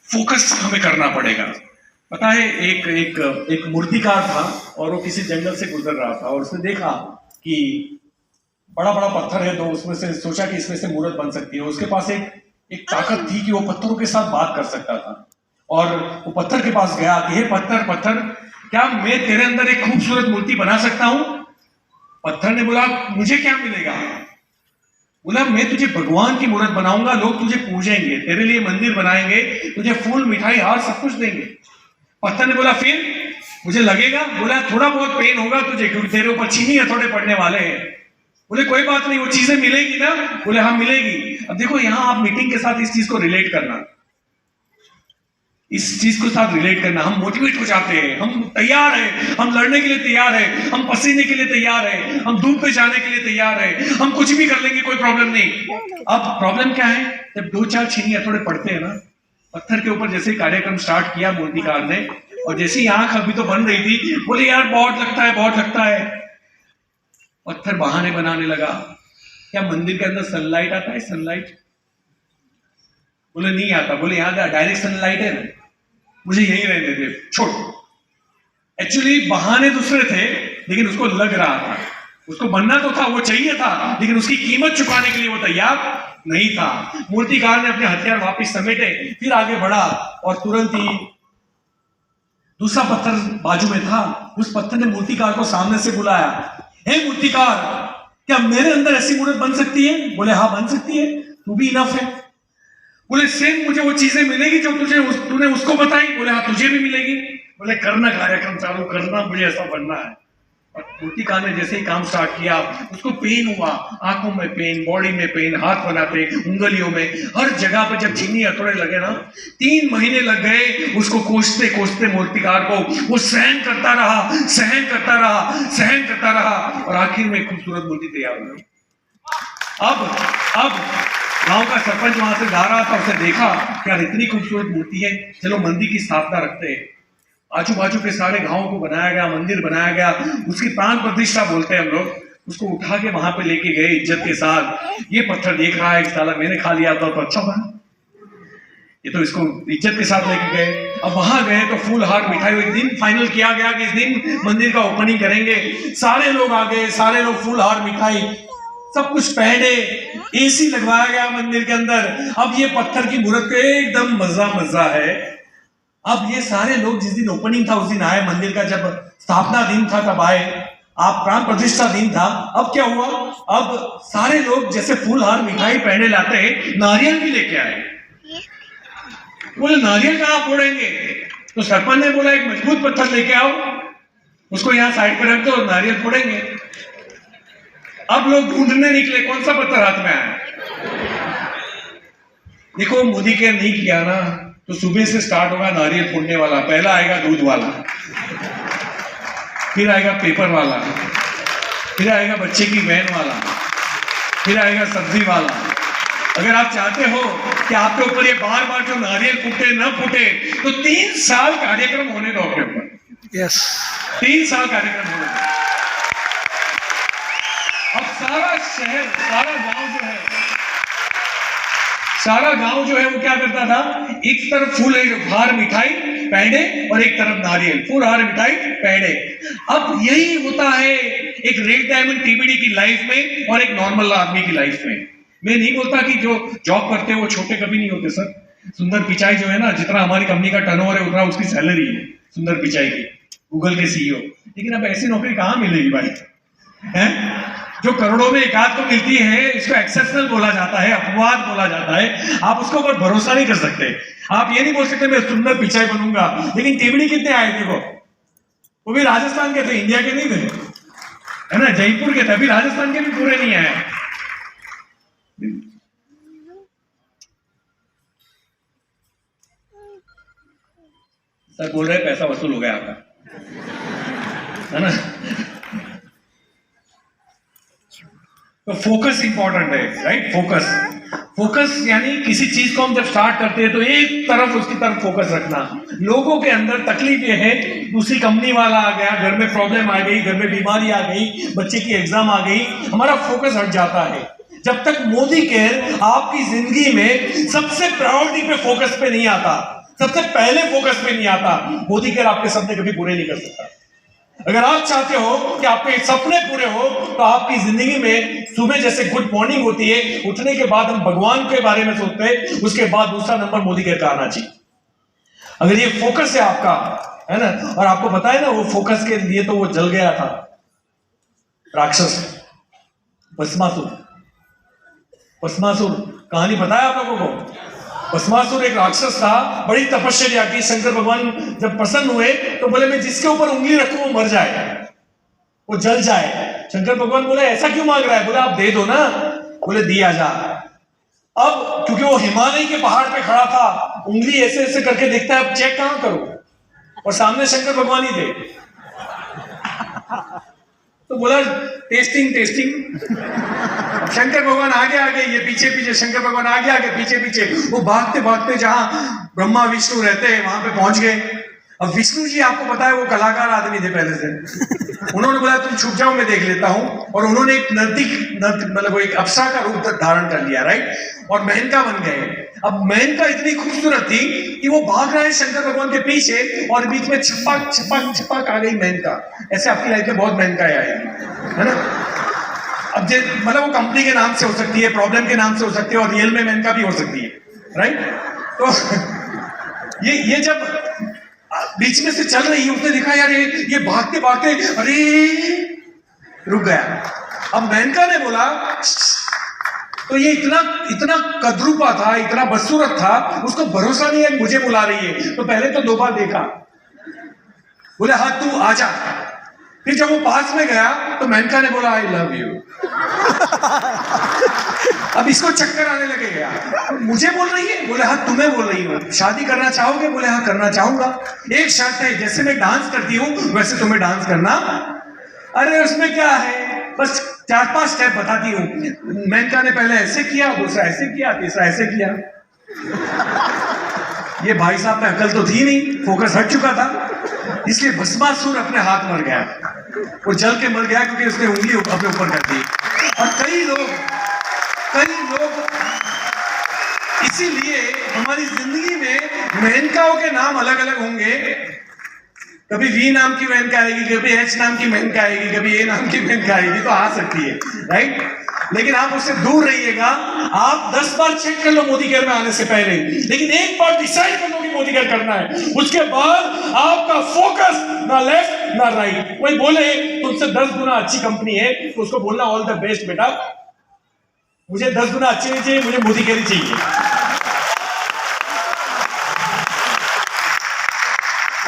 Focus हमें करना पड़ेगा। पता है, एक मूर्तिकार था और वो किसी जंगल से गुजर रहा था और उसने देखा कि बड़ा बड़ा पत्थर है, तो उसमें से सोचा कि इसमें से मूर्त बन सकती है। उसके पास एक ताकत थी कि वो पत्थरों के साथ बात कर सकता था और वो पत्थर के पास गया कि हे पत्थर पत्थर, क्या मैं तेरे अंदर एक खूबसूरत मूर्ति बना सकता हूं? पत्थर ने बोला, मुझे क्या मिलेगा? बोला, मैं तुझे भगवान की मूर्त बनाऊंगा, लोग तुझे पूजेंगे, तेरे लिए मंदिर बनाएंगे, तुझे फूल मिठाई हार सब कुछ देंगे। पत्थर ने बोला, फिर मुझे लगेगा? बोला, थोड़ा बहुत पेन होगा तुझे, क्योंकि तेरे ऊपर चीनी हथौड़े पड़ने वाले हैं। बोले, कोई बात नहीं, वो चीजें मिलेगी ना? बोले, हाँ मिलेगी। अब देखो, यहां आप मीटिंग के साथ इस चीज को रिलेट करना, इस चीज को साथ रिलेट करना। हम मोटिवेट हो जाते हैं, हम तैयार हैं, हम लड़ने के लिए तैयार हैं, हम पसीने के लिए तैयार हैं, हम धूप पे जाने के लिए तैयार हैं, हम कुछ भी कर लेंगे, कोई प्रॉब्लम नहीं। अब प्रॉब्लम क्या है? जब 2-4 छीनी हथौड़े पड़ते हैं ना, पत्थर के ऊपर जैसे कार्यक्रम स्टार्ट किया मूर्तिकार ने, और जैसे ही आंख अभी तो बन रही थी, बोले, यार बहुत लगता है, बहुत लगता है। पत्थर बहाने बनाने लगा। क्या मंदिर के अंदर सनलाइट आता है? सनलाइट? बोले, नहीं आता। बोले, यहां डायरेक्ट सनलाइट है ना, मुझे यही रहने दे, छोड़। एक्चुअली बहाने दूसरे थे, लेकिन उसको लग रहा था, उसको बनना तो था, वो चाहिए था, लेकिन उसकी कीमत चुकाने के लिए वो तैयार नहीं था। मूर्तिकार ने अपने हथियार वापस समेटे, फिर आगे बढ़ा और तुरंत ही दूसरा पत्थर बाजू में था। उस पत्थर ने मूर्तिकार को सामने से बुलाया, हे मूर्तिकार, क्या मेरे अंदर ऐसी मूर्त बन सकती है? बोले, हाँ बन सकती है, तू भी इनफ है। बोले, सेम मुझे वो चीजें मिलेगी जो तूने उसको बताई? बोले, हाँ तुझे भी मिलेगी। बोले, करना, कार्यक्रम चालू करना, मुझे ऐसा बनना है। और मूर्तिकार ने जैसे ही काम स्टार्ट किया, उसको पेन हुआ, आंखों में पेन, बॉडी में पेन, हाथ बनाते, उंगलियों में, हर जगह पे जब चीनी हथौड़े लगे ना, 3 महीने लग गए उसको कोसते कोसते मूर्तिकार को। वो सहन करता रहा, सहन करता रहा, सहन करता रहा, और आखिर में खूबसूरत मूर्ति तैयार हो गई। अब गांव का सरपंच वहां से जा रहा था, उसने देखा कि यार इतनी खूबसूरत मूर्ति है, चलो मंदिर की स्थापना रखते हैं। आजू बाजू के सारे गांव को बनाया गया, मंदिर बनाया गया, उसकी प्राण प्रतिष्ठा बोलते हैं हम लोग। उसको उठा के वहां पे लेके गए इज्जत के साथ। ये पत्थर देख रहा है, साला मैंने खा लिया था तो अच्छा बना, ये तो इसको इज्जत के साथ लेके गए। अब वहां गए तो फूल हार मिठाई, एक दिन फाइनल किया गया कि इस दिन मंदिर का ओपनिंग करेंगे। सारे लोग आ गए, सारे लोग फूल हार मिठाई सब कुछ पहने, एसी लगवाया गया मंदिर के अंदर। अब ये पत्थर की मूर्त का एकदम मजा है। अब ये सारे लोग जिस दिन ओपनिंग था उस दिन आए, मंदिर का जब स्थापना दिन था तब आए, आप प्राण प्रतिष्ठा दिन था। अब क्या हुआ? अब सारे लोग जैसे फूल हार मिठाई पहने लाते हैं, नारियल भी लेके आए। बोले, नारियल कहां फोड़ेंगे? तो सरपंच ने बोला, एक मजबूत पत्थर लेके आओ, उसको यहाँ साइड पे रख दो, नारियल फोड़ेंगे। अब लोग ढूंढने निकले, कौन सा पत्थर हाथ में आया। देखो, मोदी के नहीं किया ना तो सुबह से स्टार्ट होगा नारियल फोड़ने वाला। पहला आएगा दूध वाला, फिर आएगा पेपर वाला, फिर आएगा बच्चे की वैन वाला, फिर आएगा सब्जी वाला। अगर आप चाहते हो कि आपके ऊपर ये बार बार जो नारियल फूटे न फूटे, तो 3 साल कार्यक्रम होने दो अपने ऊपर। यस, 3 साल कार्यक्रम होने दो। अब सारा शहर, सारा गांव जो है वो क्या करता था, एक तरफ फूल हार मिठाई पहने और एक तरफ नारियल, फूल हार मिठाई पहने। अब यही होता है एक रेड डायमंड टीबीडी की लाइफ में और एक नॉर्मल आदमी की लाइफ में। मैं नहीं बोलता कि जो जॉब करते हैं वो छोटे कभी नहीं होते सर। सुंदर पिचाई जो है ना, जितना हमारी कंपनी का टर्नओवर है उतना उसकी सैलरी है सुंदर पिचाई की, गूगल के सीईओ। लेकिन अब ऐसी नौकरी कहां मिलेगी भाई, है? जो करोड़ों में एकाध को मिलती है, इसको एक्सेप्शनल बोला जाता है, अपवाद बोला जाता है। आप उसके ऊपर भरोसा नहीं कर सकते। आप ये नहीं बोल सकते मैं सुंदर पिचाई बनूंगा। लेकिन टीबीडी कितने आए थे वो भी राजस्थान के थे, इंडिया के नहीं थे, है ना, जयपुर के थे। अभी राजस्थान के भी पूरे नहीं आए। सर बोल रहे पैसा वसूल हो गया आपका, है ना। तो फोकस इंपॉर्टेंट है, राइट। फोकस यानी किसी चीज को हम जब स्टार्ट करते हैं तो एक तरफ उसकी तरफ फोकस रखना। लोगों के अंदर तकलीफ ये है, दूसरी कंपनी वाला आ गया, घर में प्रॉब्लम आ गई, घर में बीमारी आ गई, बच्चे की एग्जाम आ गई, हमारा फोकस हट जाता है। जब तक मोदी केयर आपकी जिंदगी में सबसे प्रायोरिटी पे फोकस पे नहीं आता, सबसे पहले फोकस पे नहीं आता। मोदी केयर आपके सपने कभी पूरे नहीं कर सकता। अगर आप चाहते हो कि आपके सपने पूरे हो तो आपकी जिंदगी में सुबह जैसे गुड मॉर्निंग होती है, उठने के बाद हम भगवान के बारे में सोचते हैं, उसके बाद दूसरा नंबर मोदी केयर का आना चाहिए। अगर ये फोकस है आपका, है ना, और आपको पता है ना, वो फोकस के लिए तो वो जल गया था राक्षस भस्मासुर। भस्मासुर कहानी पता है आप लोगों को? भस्मासुर एक राक्षस था, बड़ी तपस्या की। शंकर भगवान जब प्रसन्न हुए तो बोले मैं जिसके ऊपर उंगली रखूं वो मर जाए, वो जल जाए। शंकर भगवान बोले ऐसा क्यों मांग रहा है? बोले आप दे दो ना। बोले दिया जा। अब क्योंकि वो हिमालय के पहाड़ पे खड़ा था, उंगली ऐसे ऐसे करके देखता है अब चेक कहां करूं, और सामने शंकर भगवान ही थे। तो बोला टेस्टिंग टेस्टिंग। शंकर भगवान आगे आगे, ये पीछे पीछे, शंकर भगवान आगे आगे पीछे पीछे, वो भागते भागते जहां ब्रह्मा विष्णु रहते हैं वहां पे पहुंच गए। अब विष्णु जी आपको पता है वो कलाकार आदमी थे पहले से। उन्होंने बोला तुम छुप जाओ मैं देख लेता हूं, और उन्होंने एक मतलब एक अप्सरा का रूप धारण कर लिया, राइट, और मेनका बन गए। अब मेनका इतनी खूबसूरत थी कि वो भाग रहा है शंकर भगवान के पीछे, और बीच में छपक छपक छपक आ गई मेनका। ऐसे आपकी लाइफ में बहुत मेनका आएगी, है ना। अब मतलब वो कंपनी के नाम से हो सकती है, प्रॉब्लम के नाम से हो सकती है, और रियल में मेनका भी हो सकती है, राइट। तो ये जब बीच में से चल रही है, उसने देखा यार ये भागते भागते, अरे रुक गया। अब मेनका ने बोला, तो ये इतना कदरूपा था, इतना बदसूरत था, उसको भरोसा नहीं है मुझे बुला रही है। तो पहले तो 2 बार देखा, बोले हाँ तू आजा। फिर जब वो पास में गया तो मेनका ने बोला आई लव यू। अब इसको चक्कर आने लगे यार, मुझे बोल रही है? बोले हाँ तुम्हें बोल रही हूँ। शादी करना चाहोगे? बोले हाँ करना चाहूंगा। एक शर्त है, जैसे मैं डांस करती हूँ वैसे तुम्हें डांस करना। अरे उसमें क्या है, बस 4-5 स्टेप बताती हूँ। मेनका ने पहले ऐसे किया, दूसरा ऐसे किया, तीसरा ऐसे किया। ये भाई साहब में अकल तो थी नहीं, फोकस हट चुका था, इसलिए भस्मासुर अपने हाथ मर गया, वो जल के मर गया क्योंकि उसने उंगली अपने ऊपर कर दी। और कई लोग इसीलिए हमारी जिंदगी में मेनकाओं के नाम अलग अलग होंगे। कभी वी नाम की मेनका आएगी, कभी एच नाम की मेनका आएगी, कभी ए नाम की मेनका आएगी, तो आ सकती है, राइट। लेकिन आप उससे दूर रहिएगा। आप 10 बार चेक कर लो मोदी केयर में आने से पहले, लेकिन एक बार डिसाइड कर लो कि मोदी केयर करना है। उसके बाद आपका फोकस ना लेफ्ट ना राइट। कोई बोले तुमसे 10 गुना अच्छी कंपनी है तो उसको बोलना ऑल द बेस्ट बेटा, मुझे 10 गुना अच्छी नहीं चाहिए, मुझे मोदी केयर ही चाहिए।